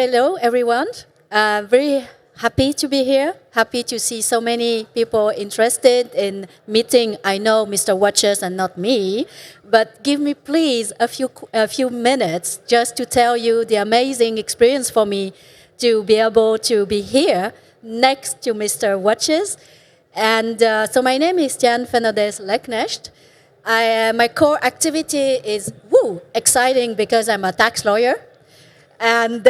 Hello, everyone. Very happy to be here. Happy to see so many people interested in meeting. I know Mr. Watchers and not me, but give me please a few minutes just to tell you the amazing experience for me to be able to be here next to Mr. Watchers. And so my name is Fernandez-Leeknecht. My core activity is exciting because I'm a tax lawyer. And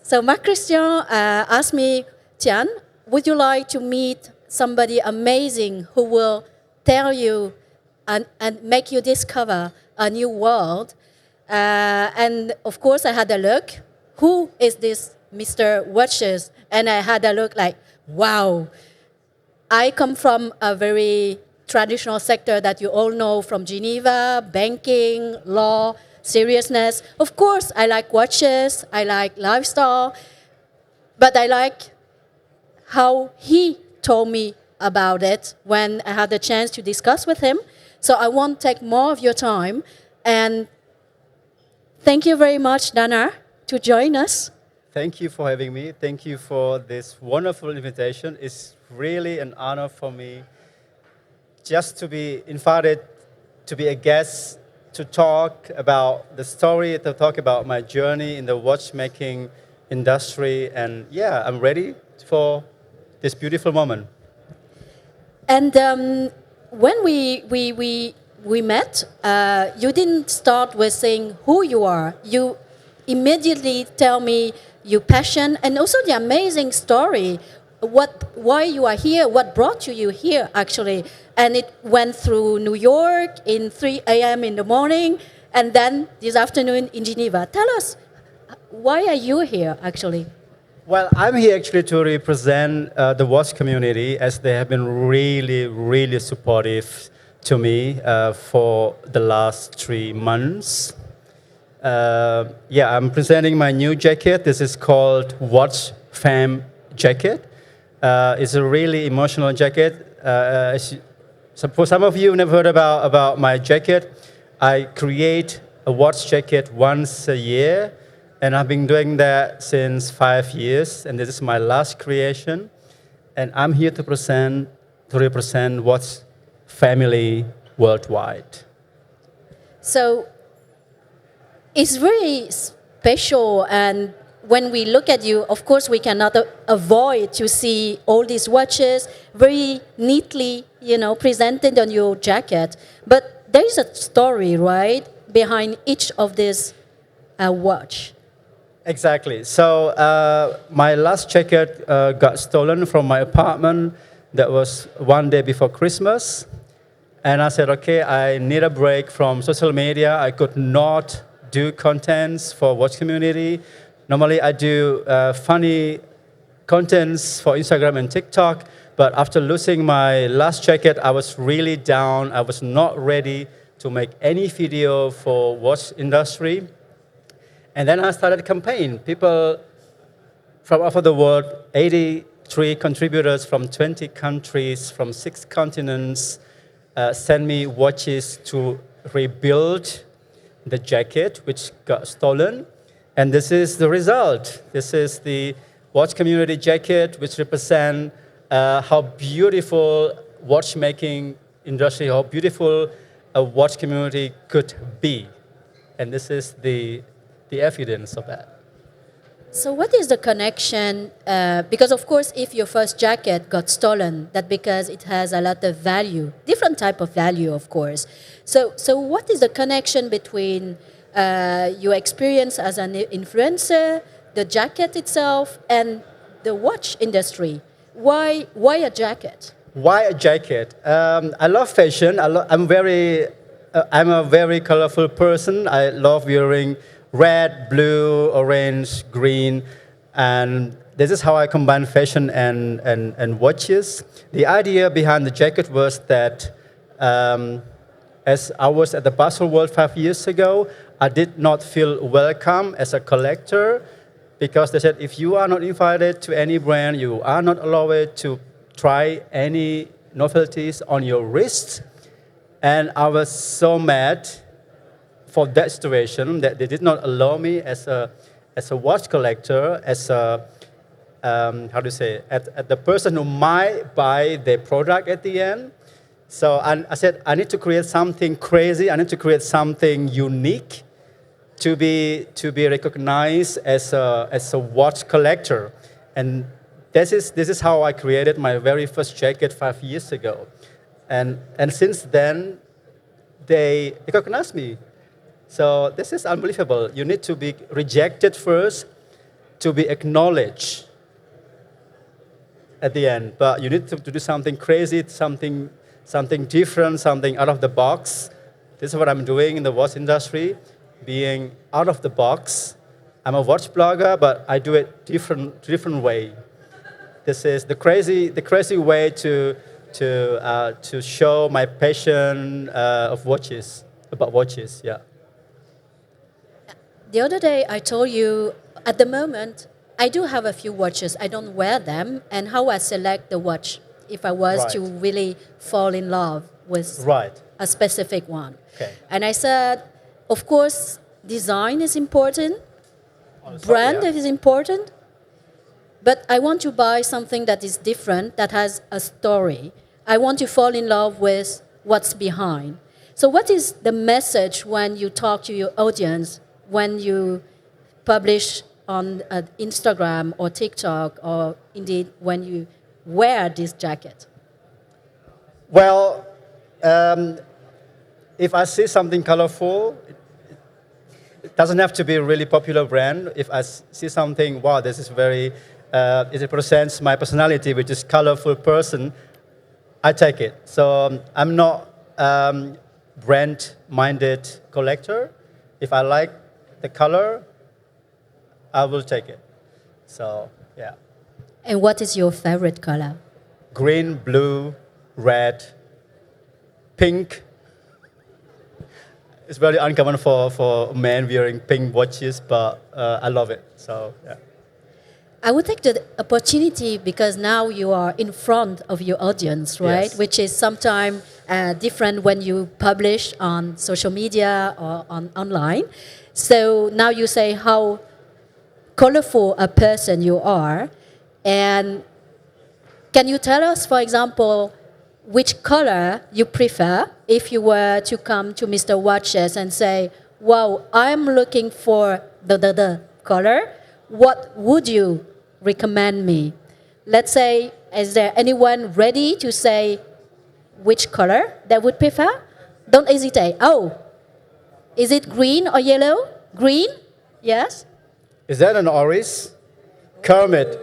so Marc Christian asked me, Tian, would you like to meet somebody amazing who will tell you and make you discover a new world? And of course, I had a look. Who is this Mr. Watchers? And I had a look like, wow. I come from a very traditional sector that you all know from Geneva, banking, law, seriousness. Of course, I like watches, I like lifestyle, but I like how he told me about it when I had the chance to discuss with him. So I won't take more of your time. And thank you very much, Danar, to join us. Thank you for having me. Thank you for this wonderful invitation. It's really an honor for me just to be invited to be a guest, to talk about the story, to talk about my journey in the watchmaking industry. And yeah, I'm ready for this beautiful moment. And when we met, you didn't start with saying who you are. You immediately tell me your passion and also the amazing story, why you are here, what brought you here actually. And it went through New York in 3 a.m. in the morning, and then this afternoon in Geneva. Tell us, why are you here actually? Well, I'm here actually to represent the watch community, as they have been really, really supportive to me for the last 3 months. I'm presenting my new jacket. This is called Watch Fam Jacket. It's a really emotional jacket. So for some of you who never heard about my jacket, I create a watch jacket once a year, and I've been doing that since 5 years, and this is my last creation. And I'm here to represent watch family worldwide. So it's very special, and when we look at you, of course, we cannot avoid to see all these watches very neatly, presented on your jacket. But there is a story, right, behind each of these watch. Exactly. So my last jacket got stolen from my apartment. That was one day before Christmas. And I said, okay, I need a break from social media. I could not do contents for watch community. Normally, I do funny contents for Instagram and TikTok, but after losing my last jacket, I was really down. I was not ready to make any video for watch industry. And then I started a campaign. People from all over the world, 83 contributors from 20 countries, from 6 continents, sent me watches to rebuild the jacket, which got stolen. And this is the result. This is the watch community jacket, which represents how beautiful watchmaking industry, how beautiful a watch community could be. And this is the evidence of that. So what is the connection? Because of course, if your first jacket got stolen, that's because it has a lot of value, different type of value, of course. So what is the connection between your experience as an influencer, the jacket itself, and the watch industry? Why a jacket? Why a jacket? I love fashion. I'm a very colorful person. I love wearing red, blue, orange, green, and this is how I combine fashion and watches. The idea behind the jacket was that as I was at the Basel World 5 years ago, I did not feel welcome as a collector, because they said, if you are not invited to any brand, you are not allowed to try any novelties on your wrist. And I was so mad for that situation that they did not allow me as as a watch collector, as a how do you say, at the person who might buy the product at the end. So I said, I need to create something crazy. I need to create something unique to be recognized as a watch collector. And this is how I created my very first jacket 5 years ago. And since then, they recognize me. So this is unbelievable. You need to be rejected first to be acknowledged at the end. But you need to do something crazy, something different, something out of the box. This is what I'm doing in the watch industry, being out of the box. I'm a watch blogger, but I do it different way. This is the crazy way to show my passion of watches, about watches. Yeah. The other day, I told you, at the moment, I do have a few watches. I don't wear them, and how I select the watch if I was Right. to really fall in love with Right. a specific one. Okay. And I said, of course, design is important, brand yeah. is important, but I want to buy something that is different, that has a story. I want to fall in love with what's behind. So what is the message when you talk to your audience, when you publish on Instagram or TikTok, or indeed when you wear this jacket? Well, if I see something colorful, it doesn't have to be a really popular brand. If I see something, wow, this is very, it represents my personality, which is colorful person, I take it. So I'm not brand-minded collector. If I like the color, I will take it. So, yeah. And what is your favorite color? Green, blue, red, pink. It's very uncommon for men wearing pink watches, but I love it. So, yeah. I would take the opportunity, because now you are in front of your audience, right? Yes. Which is sometimes different when you publish on social media or online. So now you say how colorful a person you are. And can you tell us, for example, which color you prefer if you were to come to Mr. Watches and say, wow, I'm looking for the color. What would you recommend me? Let's say, is there anyone ready to say which color they would prefer? Don't hesitate. Oh, is it green or yellow? Green? Yes? Is that an Oris? Kermit.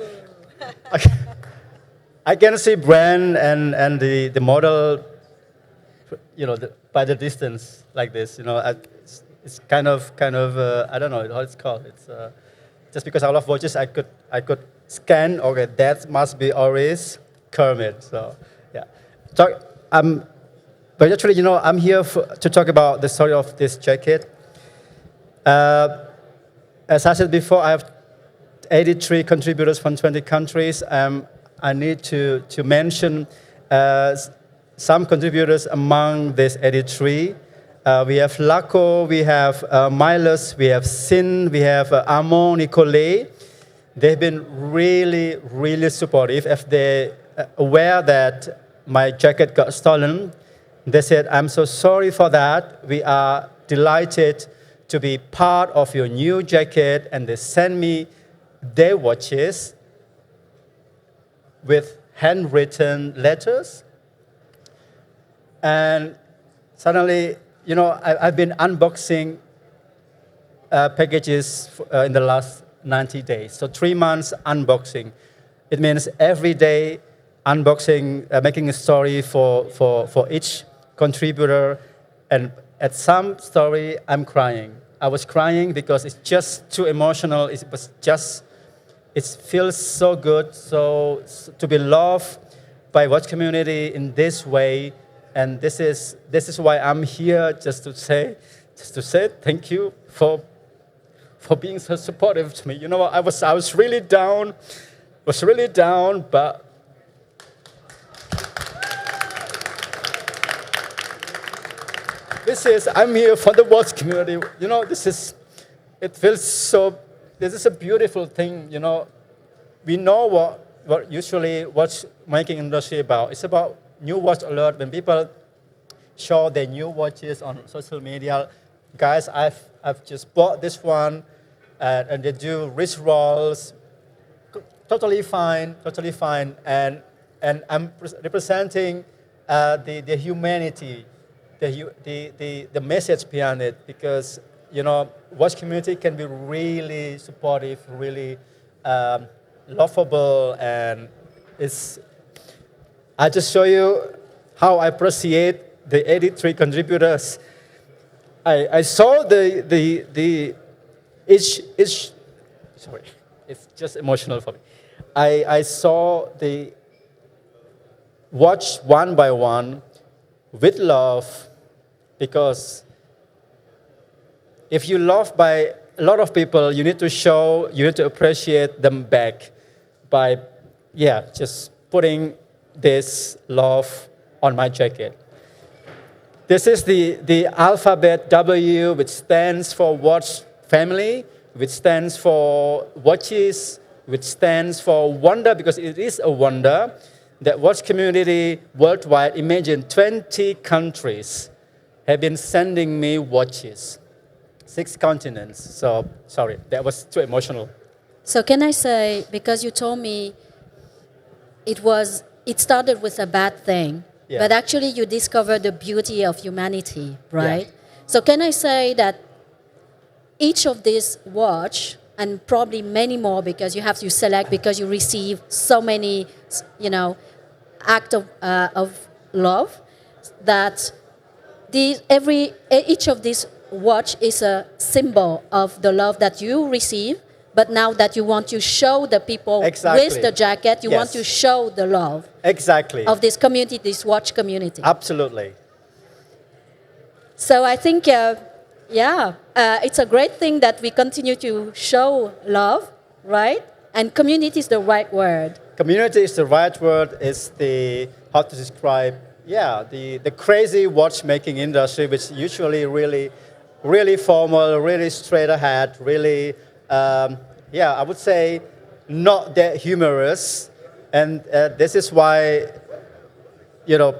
I can see brand and the model, by the distance like this. It's kind of I don't know how it's called. It's just because I love watches, I could scan. Okay, that must be Oris, Kermit. So yeah, but actually, I'm here to talk about the story of this jacket. As I said before, I have 83 contributors from 20 countries. I need to mention some contributors among these 83. We have Laco, we have Miles, we have Sin, we have Amon, Nicolet. They've been really, really supportive. If they're aware that my jacket got stolen, they said, I'm so sorry for that. We are delighted to be part of your new jacket. And they send me their watches with handwritten letters. And suddenly, I've been unboxing packages in the last 90 days. So 3 months unboxing. It means every day unboxing, making a story for each contributor. And at some story, I'm crying. I was crying because it's just too emotional. It feels so good to be loved by watch community in this way. And this is why I'm here, just to say thank you for being so supportive to me. You know what? I was really down, but I'm here for the watch community. It feels this is a beautiful thing, you know. We know what usually watchmaking industry about. It's about new watch alert. When people show their new watches on social media, guys, I've just bought this one, and they do wrist rolls, totally fine, and I'm representing the humanity, the message behind it, because you know, watch community can be really supportive, really lovable, and it's. I just show you how I appreciate the 83 contributors. I saw the each sorry, it's just emotional for me. I saw the watch one by one with love, because if you love by a lot of people, you need to appreciate them back by, yeah, just putting this love on my jacket. This is the alphabet W, which stands for watch family, which stands for watches, which stands for wonder, because it is a wonder that watch community worldwide, imagine 20 countries have been sending me watches. 6 continents. So, sorry, that was too emotional. So can I say, because you told me it started with a bad thing, Yeah. but actually you discovered the beauty of humanity, right? Yeah. So can I say that each of these watch, and probably many more, because you have to select, because you receive so many, you know, act of love, that each of these watch is a symbol of the love that you receive, but now that you want to show the people Exactly. with the jacket, you want Yes. to show the love Exactly. of this community, this watch community. Absolutely. So I think, it's a great thing that we continue to show love, right? And community is the right word. Community is the right word. It's the, how to describe, the crazy watchmaking industry, which usually really formal, really straight ahead, really, I would say not that humorous. And this is why, you know,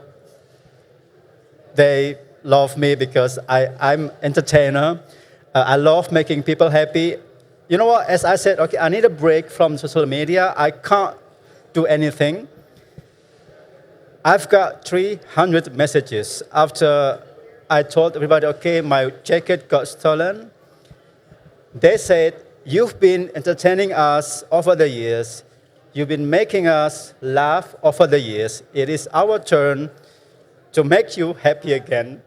they love me, because I'm entertainer. I love making people happy. You know what, as I said, okay, I need a break from social media. I can't do anything. I've got 300 messages after I told everybody, okay, my jacket got stolen. They said, you've been entertaining us over the years. You've been making us laugh over the years. It is our turn to make you happy again.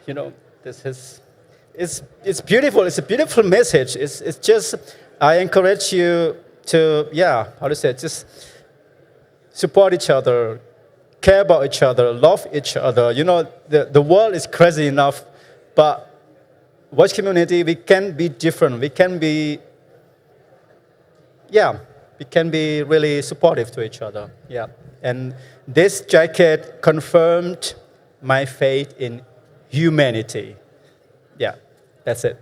You know, it's beautiful. It's a beautiful message. It's just, I encourage you to, just support each other, care about each other, love each other. You know, the world is crazy enough, but watch community, we can be different. We can be really supportive to each other. Yeah. And this jacket confirmed my faith in humanity. Yeah, that's it.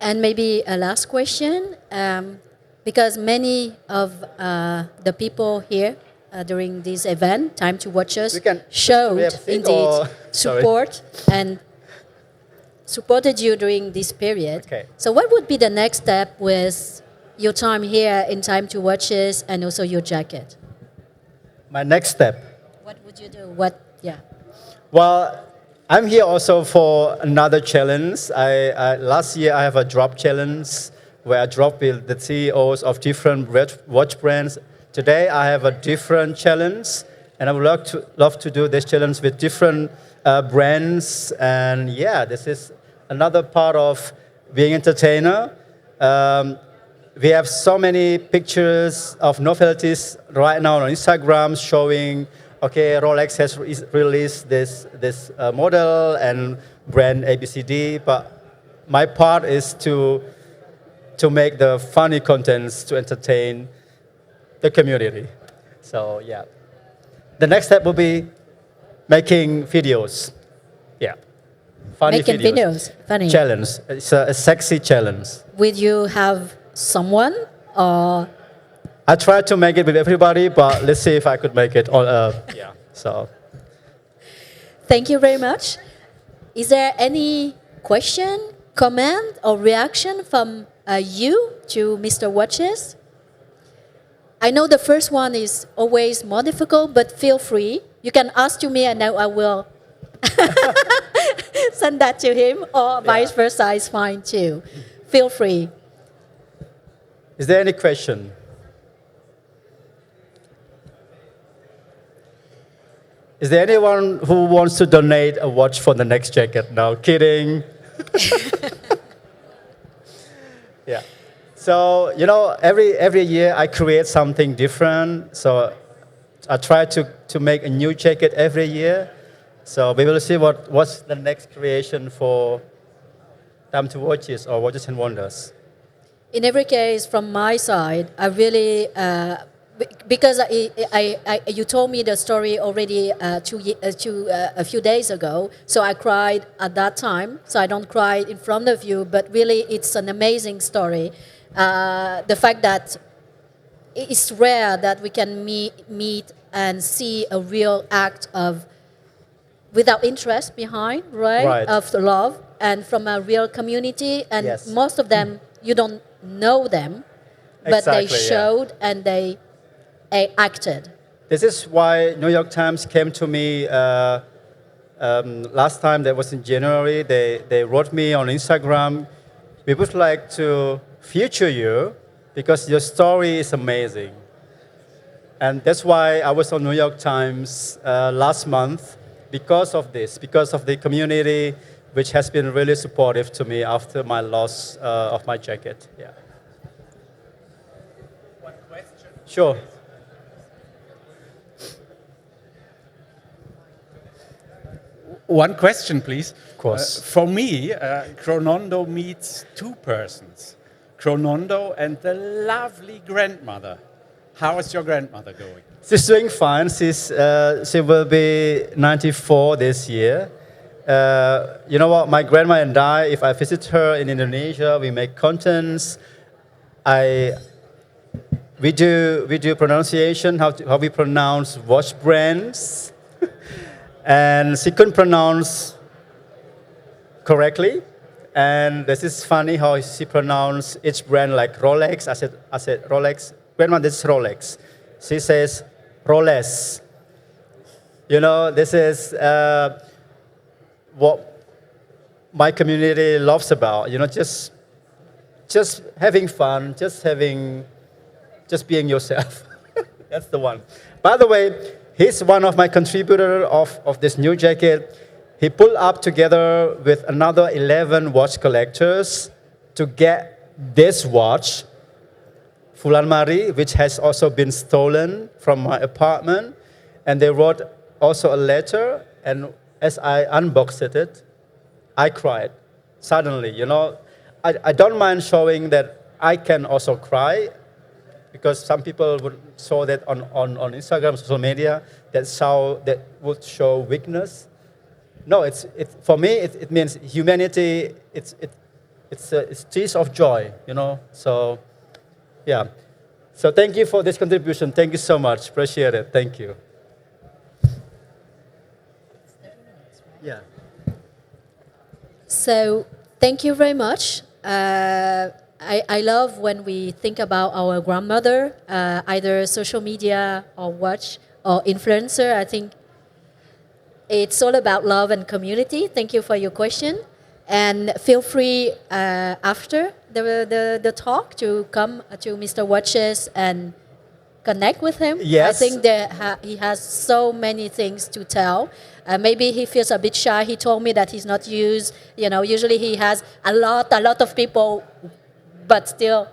And maybe a last question, because many of the people here during this event, Time to Watch Us, We have showed a seat indeed or- sorry. support and supported you during this period. Okay. So what would be the next step with your time here in Time to Watch Us and also your jacket? My next step. What would you do? Well, I'm here also for another challenge. Last year I have a drop challenge where I drop with the CEOs of different watch brands. Today I have a different challenge, and I would love to do this challenge with different brands. And this is another part of being entertainer. We have so many pictures of novelties right now on Instagram showing, okay, Rolex has released this model and brand ABCD, but my part is to make the funny contents to entertain the community. So the next step will be making videos. Yeah. Funny Making videos, funny. Challenge. It's a sexy challenge. Will you have someone or I tried to make it with everybody, but let's see if I could make it. Yeah. So. thank you very much. Is there any question, comment, or reaction from you to Mr. Watches? I know the first one is always more difficult, but feel free. You can ask to me and then I will send that to him, or vice versa is fine too. Feel free. Is there any question? Is there anyone who wants to donate a watch for the next jacket? No, kidding. Yeah. So, every year I create something different. So I try to make a new jacket every year. So we will see what's the next creation for Time to Watches or Watches and Wonders. In every case, from my side, I really, because you told me the story already a few days ago, so I cried at that time. So I don't cry in front of you, but really it's an amazing story. The fact that it's rare that we can meet and see a real act of, without interest behind, right? Of love and from a real community. And most of them, you don't know them, but they showed and they acted. This is why New York Times came to me last time, that was in January. They wrote me on Instagram, we would like to feature you because your story is amazing. And that's why I was on New York Times last month, because of this, because of the community which has been really supportive to me after my loss of my jacket. Yeah. One question? Sure. One question, please. Of course. For me, CHRONONDO meets two persons, CHRONONDO and the lovely grandmother. How is your grandmother going? She's doing fine. She will be 94 this year. You know what? My grandma and I, if I visit her in Indonesia, we make contents. We do pronunciation, how we pronounce watch brands. And she couldn't pronounce correctly. And this is funny how she pronounced each brand like Rolex. I said Rolex. Grandma, this is Rolex. She says Rolex. This is what my community loves about. Just having fun, just being yourself. That's the one. By the way, he's one of my contributors of this new jacket. He pulled up together with another 11 watch collectors to get this watch, Fulan Mari, which has also been stolen from my apartment. And they wrote also a letter, and as I unboxed it, I cried suddenly. I don't mind showing that I can also cry, because some people would show that on Instagram, social media, that would show weakness. No, for me, it means humanity. It's tears of joy, So, yeah. So thank you for this contribution. Thank you so much. Appreciate it. Thank you. Yeah. So thank you very much. I love when we think about our grandmother, either social media or watch or influencer. I think it's all about love and community. Thank you for your question. And feel free after the talk to come to Mr. Watches and connect with him. Yes. I think that he has so many things to tell. Maybe he feels a bit shy. He told me that he's not used. Usually he has a lot of people, but still,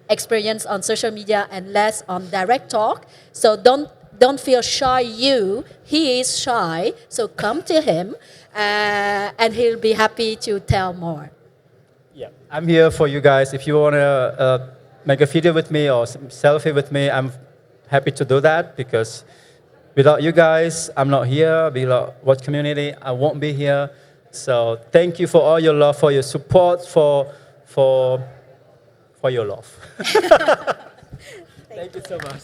experience on social media and less on direct talk. So don't feel shy. He is shy. So come to him, and he'll be happy to tell more. Yeah, I'm here for you guys. If you want to make a video with me or some selfie with me, I'm happy to do that, because without you guys, I'm not here. Without Watch community, I won't be here. So thank you for all your love, for your support, for your love. Thank you so much.